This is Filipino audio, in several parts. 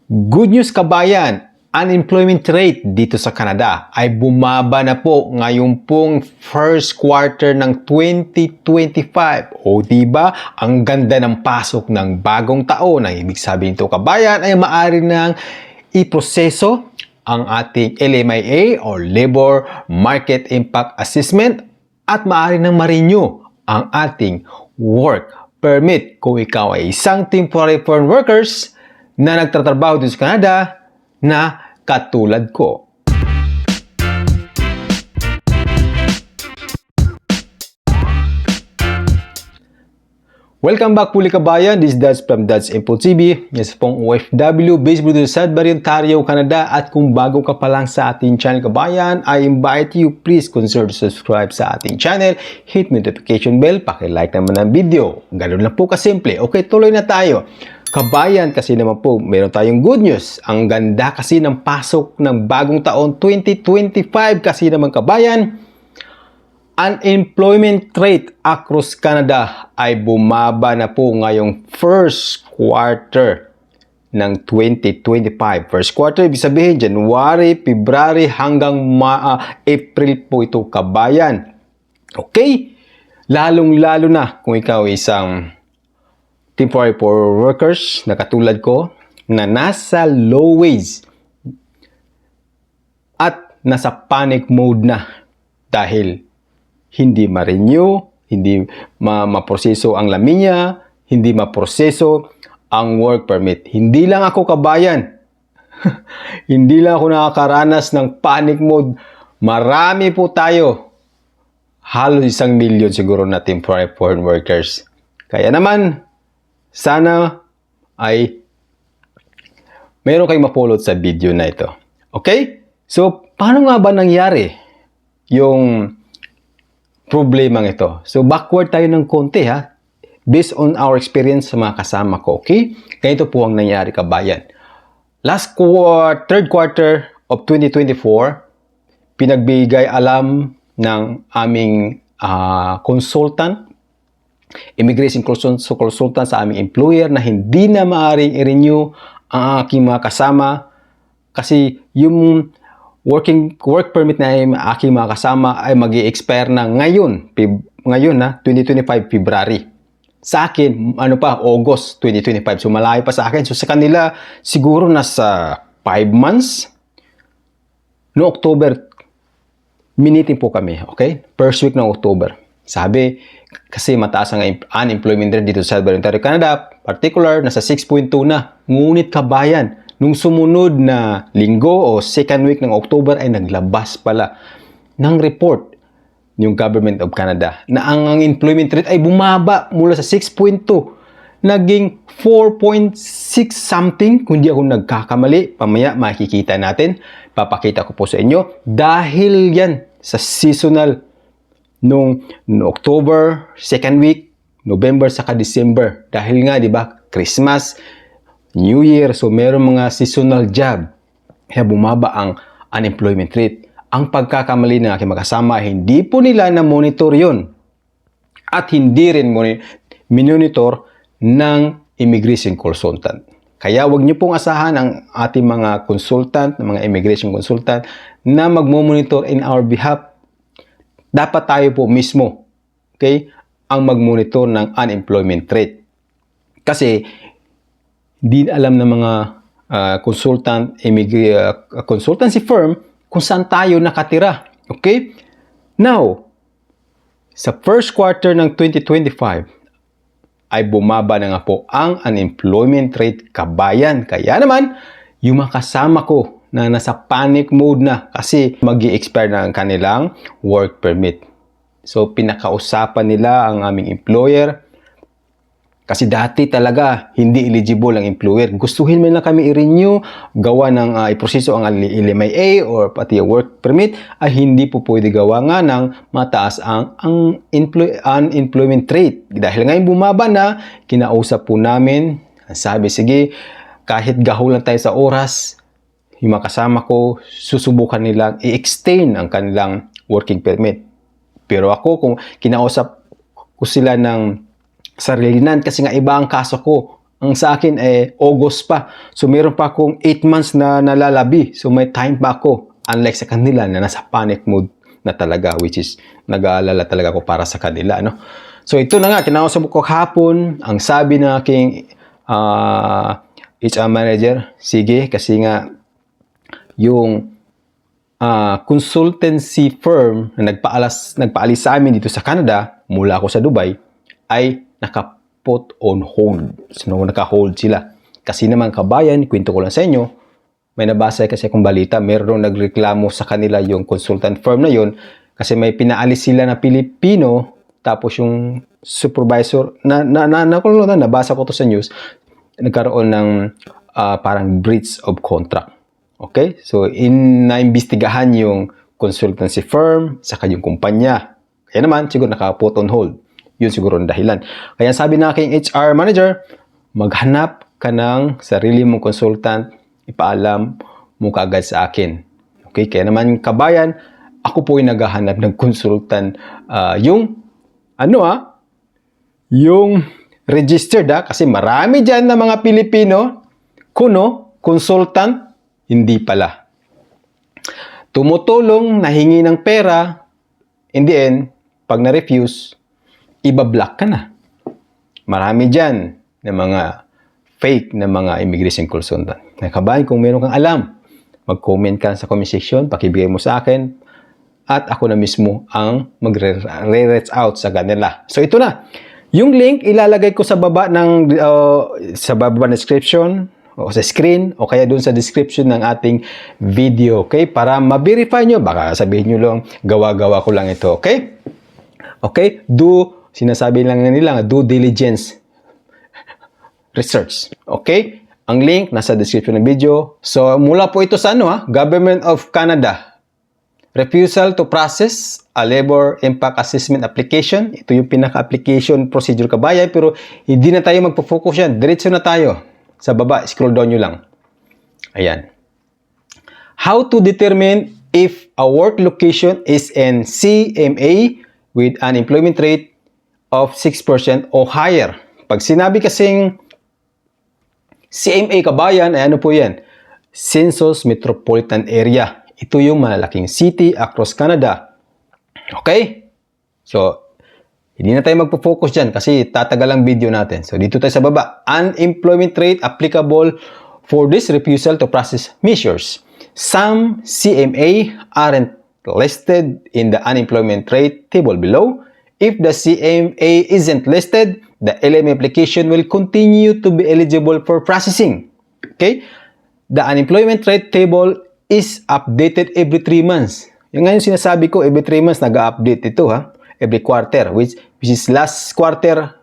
Good news kabayan, unemployment rate dito sa Canada ay bumaba na po ngayon pong first quarter ng 2025. O diba, ang ganda ng pasok ng bagong taon. Ang ibig sabihin ito kabayan ay maaari nang iproseso ang ating LMIA o Labor Market Impact Assessment at maaari nang ma-renew ang ating work permit kung ikaw ay isang temporary foreign workers na nagtatrabaho dito sa Canada na katulad ko. Welcome back puli kabayan, this is Dads from Dads Info TV. Yes pong OFW based dito sa Sudbury, Ontario, Canada. At kung bago ka pa lang sa ating channel kabayan, I invite you please consider subscribe sa ating channel. Hit notification bell, paki-like naman ang video. Ganun lang po kasimple. Okay, tuloy na tayo. Kabayan, kasi naman po, meron tayong good news. Ang ganda kasi ng pasok ng bagong taon 2025 kasi naman kabayan. Unemployment rate across Canada ay bumaba na po ngayong first quarter ng 2025. First quarter, ibig sabihin, January, February hanggang April po ito kabayan. Okay? Lalong-lalo na kung ikaw isang temporary for workers na katulad ko na nasa low wage at nasa panic mode na dahil hindi ma-renew, hindi ma-proseso ang laminya, hindi ma-proseso ang work permit. Hindi lang ako kabayan. Hindi lang ako nakakaranas ng panic mode. Marami po tayo. Halos 1 million siguro na temporary foreign workers. Kaya naman, sana ay mayroon kayong mapulot sa video na ito. Okay? So, paano nga ba nangyari yung problemang ito? So, backward tayo ng konti ha. Based on our experience sa mga kasama ko. Okay? Ganito po ang nangyari kabayan. Third quarter of 2024, pinagbigay alam ng aming consultant, immigration consultant sa aming employer na hindi na maaaring i-renew ang aking mga kasama kasi yung work permit na aking mga kasama ay mag-i-expire na ngayon na 2025 February. Sa akin, August 2025. So malayo pa sa akin. So sa kanila, siguro nasa 5 months. No October, miniting po kami, okay? First week ng October. Sabi, kasi mataas ang unemployment rate dito sa Sudbury, Ontario, Canada, particular, nasa 6.2 na. Ngunit kabayan, nung sumunod na linggo o second week ng October ay naglabas pala ng report yung Government of Canada na ang employment rate ay bumaba mula sa 6.2 naging 4.6 something kung di ako nagkakamali. Pamaya makikita natin, papakita ko po sa inyo dahil yan sa seasonal nung October, second week, November saka December. Dahil nga, di ba, Christmas, New Year, so meron mga seasonal job. Kaya bumaba ang unemployment rate. Ang pagkakamali ng aking makasama, hindi po nila na-monitor yon at hindi rin monitor ng immigration consultant. Kaya wag niyo pong asahan ang ating mga consultant, mga immigration consultant na magmo-monitor in our behalf. Dapat tayo po mismo, okay, ang mag-monitor ng unemployment rate. Kasi di alam ng mga consultancy firm kung saan tayo nakatira. Okay? Now, sa first quarter ng 2025 ay bumaba na nga po ang unemployment rate kabayan. Kaya naman, yung mga kasama ko na nasa panic mode na kasi mag-i-expire na ang kanilang work permit. So, pinakausapan nila ang aming employer kasi dati talaga hindi eligible ang employer. Gustuhin man lang kami i-renew, gawa ng iproseso ang LMIA or pati work permit ay hindi po pwede gawa nga ng mataas ang unemployment rate. Dahil ngayon bumaba na, kinausap po namin, sabi sige, kahit gahol lang tayo sa oras, yung mga kasama ko, susubukan nilang i-extend ang kanilang working permit. Pero ako, kung kinausap ko sila ng sarilinan, kasi nga iba ang kaso ko. Ang sa akin August pa. So meron pa akong 8 months na nalalabi. So may time pa ako. Unlike sa kanila na nasa panic mode na talaga, which is nag-aalala talaga ako para sa kanila, no? So ito na nga, kinausap ko kahapon, ang sabi ng aking HR manager, sige, kasi nga yung consultancy firm na nagpaalis sa amin dito sa Canada, mula ako sa Dubai, ay naka-put on hold. So, naka-hold sila. Kasi naman kabayan, kwento ko lang sa inyo, may nabasa kasi akong balita, meron nagreklamo sa kanila yung consultant firm na yun, kasi may pinaalis sila na Pilipino, tapos yung supervisor, nabasa ko to sa news, nagkaroon ng parang breach of contract. Okay? So, naimbestigahan yung consultancy firm, saka yung kumpanya. Kaya naman, siguro naka-put on hold. Yun siguro ang dahilan. Kaya sabi na aking HR manager, maghanap ka ng sarili mong consultant, ipaalam mo kaagad sa akin. Okay? Kaya naman, kabayan, ako po ay naghahanap ng consultant. Yung registered, kasi marami dyan na mga Pilipino, consultant, hindi pala. Tumutulong, nahingi ng pera, in the end, pag na-refuse, ibablock ka na. Marami dyan na mga fake na mga immigration consultant. Kabayan, kung meron kang alam, mag-comment ka sa comment section, pakibigay mo sa akin, at ako na mismo ang magre-reach out sa kanila. So ito na. Yung link ilalagay ko sa baba ng description o sa screen o kaya dun sa description ng ating video, okay? Para ma-verify nyo, baka sabihin nyo lang, gawa-gawa ko lang ito, okay? Okay? Sinasabi lang nila, do diligence research, okay? Ang link nasa description ng video. So, mula po ito sa Government of Canada. Refusal to process a labor impact assessment application. Ito yung pinaka-application procedure, kabayan, pero hindi na tayo magpo-focus yan. Diretso na tayo. Sa baba, scroll down nyo lang. Ayan. How to determine if a work location is in CMA with an employment rate of 6% or higher. Pag sinabi kasing CMA, kabayan, ay ano po yan? Census Metropolitan Area. Ito yung malalaking city across Canada. Okay? So, hindi na tayo magpo-focus dyan kasi tatagal ang video natin. So, dito tayo sa baba. Unemployment rate applicable for this refusal to process measures. Some CMA aren't listed in the unemployment rate table below. If the CMA isn't listed, the LMA application will continue to be eligible for processing. Okay? The unemployment rate table is updated every 3 months. Yung ngayon sinasabi ko, every 3 months nag-update ito, every quarter, which is last quarter,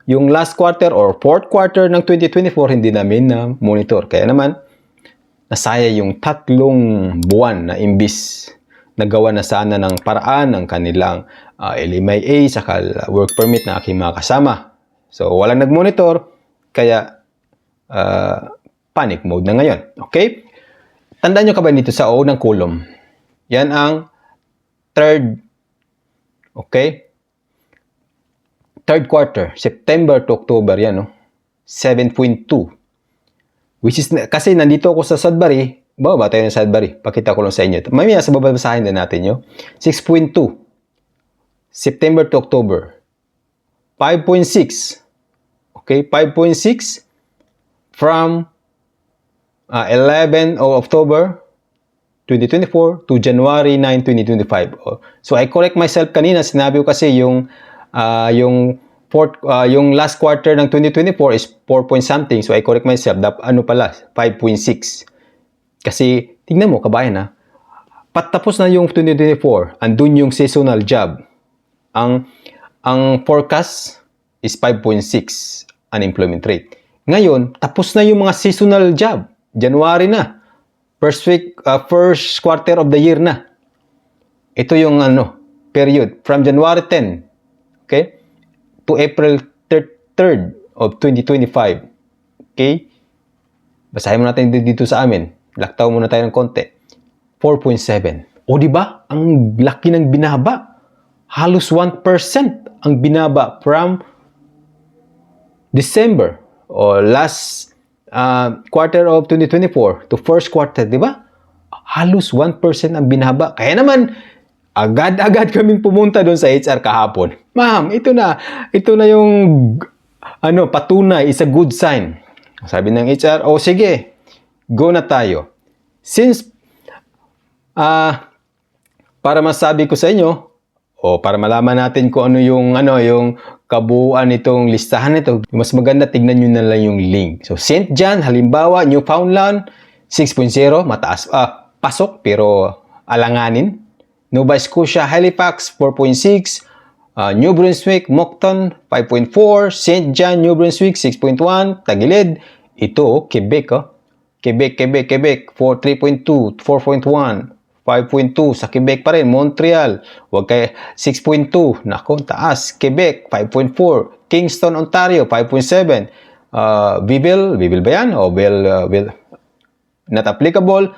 yung last quarter or fourth quarter ng 2024, hindi namin na monitor. Kaya naman, nasaya yung 3 buwan na imbis nagawa na sana ng paraan ng kanilang LMIA saka work permit na aking mga kasama. So, walang nag-monitor, kaya panic mode na ngayon. Okay? Tandaan nyo ba dito sa unang column? Yan ang third quarter, September to October, yan, 7.2. Which is, kasi nandito ako sa Sudbury, baba tayo ng Sudbury, pakita ko lang sa inyo. Mamaya sa babasahin na natin nyo. 6.2, September to October. 5.6, okay, 5.6 from 11 of October 2024 to January 9, 2025. So I correct myself kanina, sinabi ko kasi yung last quarter ng 2024 is 4 point something. So I correct myself, ano pala, 5.6. Kasi tingnan mo, kabayan, patapos na yung 2024, andun yung seasonal job. Ang forecast is 5.6 unemployment rate. Ngayon, tapos na yung mga seasonal job. January na. First quarter of the year na. Ito yung period from January 10, okay, to April 3rd of 2025. Okay? Basahin mo natin dito sa amin. Laktaw muna tayo ng konti. 4.7. O di ba? Ang laki ng binaba. Halos 1% ang binaba from December o last quarter of 2024 to first quarter, di ba? Halos 1% ang binaba. Kaya naman, agad-agad kaming pumunta doon sa HR kahapon. Ma'am, ito na yung patunay, is a good sign. Sabi ng HR, sige, go na tayo. Since para masabi ko sa inyo, o para malaman natin kung yung kabuuan nitong listahan nito, mas maganda tignan nyo na lang yung link. So, St. John, halimbawa, Newfoundland, 6.0, mataas, pasok, pero alanganin. Nova Scotia, Halifax, 4.6, New Brunswick, Moncton, 5.4, St. John, New Brunswick, 6.1, Tagilid, ito, Quebec, Quebec, 3.2, 4.1, 5.2 sa Quebec pa rin. Montreal, wag kay 6.2. Nako, taas. Quebec, 5.4. Kingston, Ontario, 5.7. Biville ba yan? Not applicable.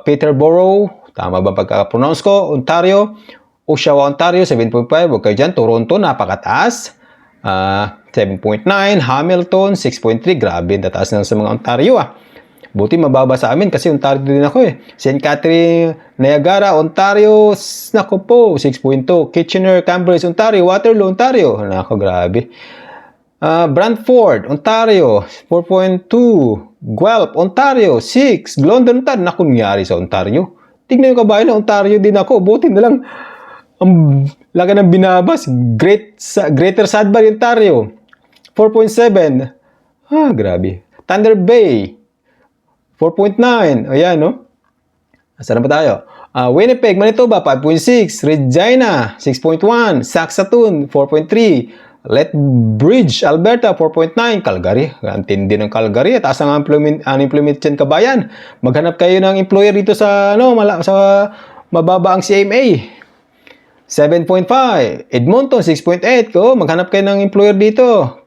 Peterborough, tama ba pagka-pronounce ko? Ontario. Oshawa, Ontario, 7.5. Wag kayo dyan. Toronto, napakataas. 7.9. Hamilton, 6.3. Grabe, nataas na sa mga Ontario Buti mababa sa amin kasi Ontario din ako St. Catherine, Niagara, Ontario, nako po, 6.2. Kitchener, Cambridge, Ontario, Waterloo, Ontario. Nako, grabe. Brantford, Ontario, 4.2. Guelph, Ontario, 6. London, Ontario. Naku, nangyari sa Ontario. Tignan yung kabayan na Ontario din ako. Buti na lang ang laki ng binabas. Greater Sudbury, Ontario, 4.7. Grabe. Thunder Bay, 4.9. Ayan, no? Saan pa tayo? Winnipeg, Manitoba, 5.6. Regina, 6.1. Saskatoon, 4.3. Lethbridge, Alberta, 4.9. Calgary, ang tindi ng Calgary. Taas ang unemployment dyan, kabayan. Maghanap kayo ng employer dito sa, sa mababa ang CMA. 7.5. Edmonton, 6.8. Maghanap kayo ng employer dito.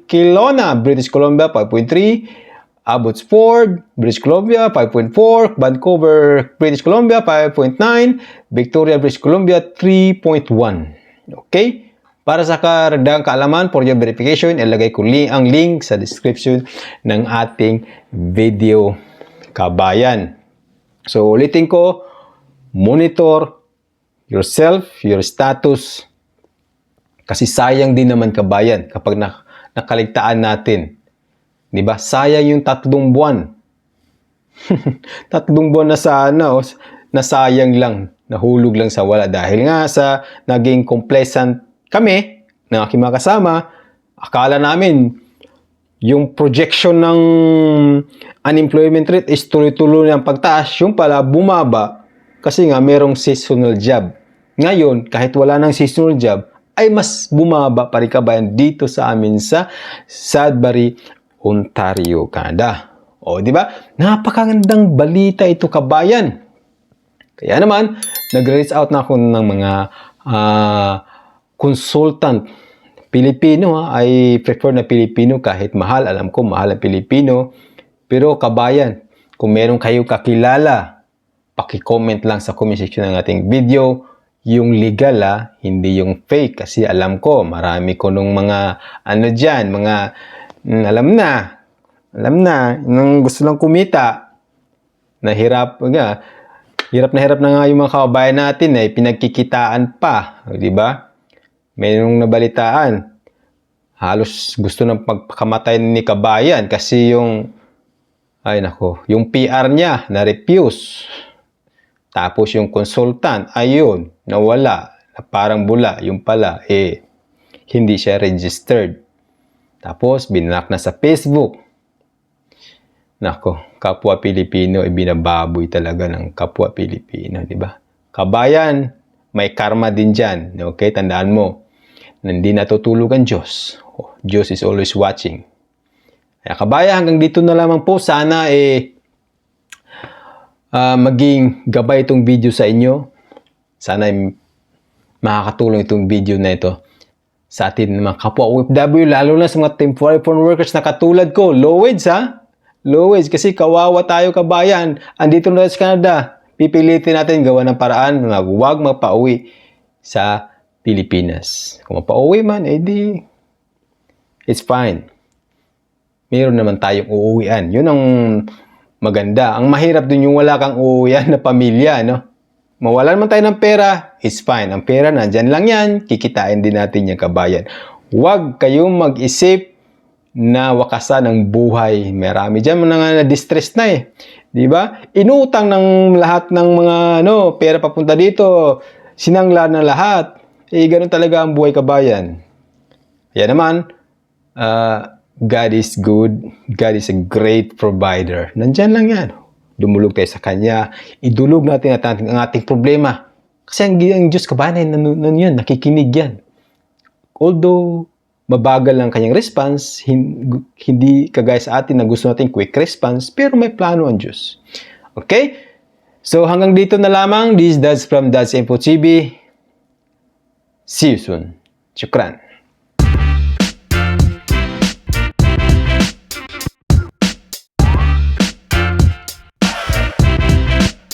Kelowna, British Columbia, 5.3. Abbotsford, British Columbia, 5.4. Vancouver, British Columbia, 5.9. Victoria, British Columbia, 3.1. Okay? Para sa karagdagang kaalaman, for your verification, ilagay ko ang link sa description ng ating video, kabayan. So, ulitin ko, monitor yourself, your status. Kasi sayang din naman, kabayan, kapag nakaligtaan natin. Diba? Sayang yung 3 buwan. 3 buwan na sana, nasayang lang, nahulog lang sa wala. Dahil nga sa naging complacent kami, ng aking mga kasama, akala namin, yung projection ng unemployment rate is tuloy-tuloy ng pagtaas. Yung pala, bumaba. Kasi nga, merong seasonal job. Ngayon, kahit wala ng seasonal job, ay mas bumaba pa rin, kabayan, dito sa amin sa Sudbury, Ontario, Canada. Di ba? Napakagandang balita ito, kabayan. Kaya naman, nag-reach out na ako ng mga consultant Pilipino. I prefer na Pilipino kahit mahal. Alam ko, mahal ang Pilipino. Pero, kabayan, kung meron kayo kakilala, paki-comment lang sa comment section ng ating video yung legal, hindi yung fake. Kasi alam ko, marami ko nung mga alam na, nang gusto lang kumita, hirap na nga yung mga kababayan natin pinagkikitaan pa, di ba? Mayroong nabalitaan, halos gusto nang pagpakamatay ni kabayan kasi yung PR niya na-refuse. Tapos yung consultant, ayun, nawala, parang bula, yung pala, hindi siya registered. Tapos, binlock na sa Facebook. Nako, kapwa Pilipino, binababoy talaga ng kapwa Pilipino, di ba? Kabayan, may karma din dyan. Okay, tandaan mo, hindi natutulog ang Diyos. Diyos is always watching. Kaya kabayan, hanggang dito na lamang po. Sana maging gabay itong video sa inyo. Sana makakatulong itong video na ito sa atin mga kapwa OFW, lalo na sa mga temporary foreign workers na katulad ko. Low wage, Low wage kasi kawawa tayo, kabayan. Andito na sa Canada. Pipilitin natin gawa ng paraan na huwag mapauwi sa Pilipinas. Kung mapauwi man, it's fine. meron naman tayong uuwian. Yun ang maganda. Ang mahirap dun yung wala kang uuwian na pamilya, no? Mawalan man tayo ng pera, it's fine. Ang pera, nandyan lang yan, kikitain din natin yung kabayan. Huwag kayong mag-isip na wakasan ng buhay. Marami dyan mga na-distress na eh. Di ba? Inutang ng lahat ng mga pera papunta dito. Sinangla na lahat. Ganun talaga ang buhay kabayan. Yan naman, God is good. God is a great provider. Nandyan lang yan. Dumulog tayo sa Kanya. Idulog natin ang ating problema. Kasi ang Diyos kabayan, yan, nakikinig yan. Although, mabagal ang kanyang response, hindi kagaya sa atin na gusto natin quick response, pero may plano ang Diyos. Okay? So, hanggang dito na lamang. This is Dads from Dads Info TV. See you soon. Shukran.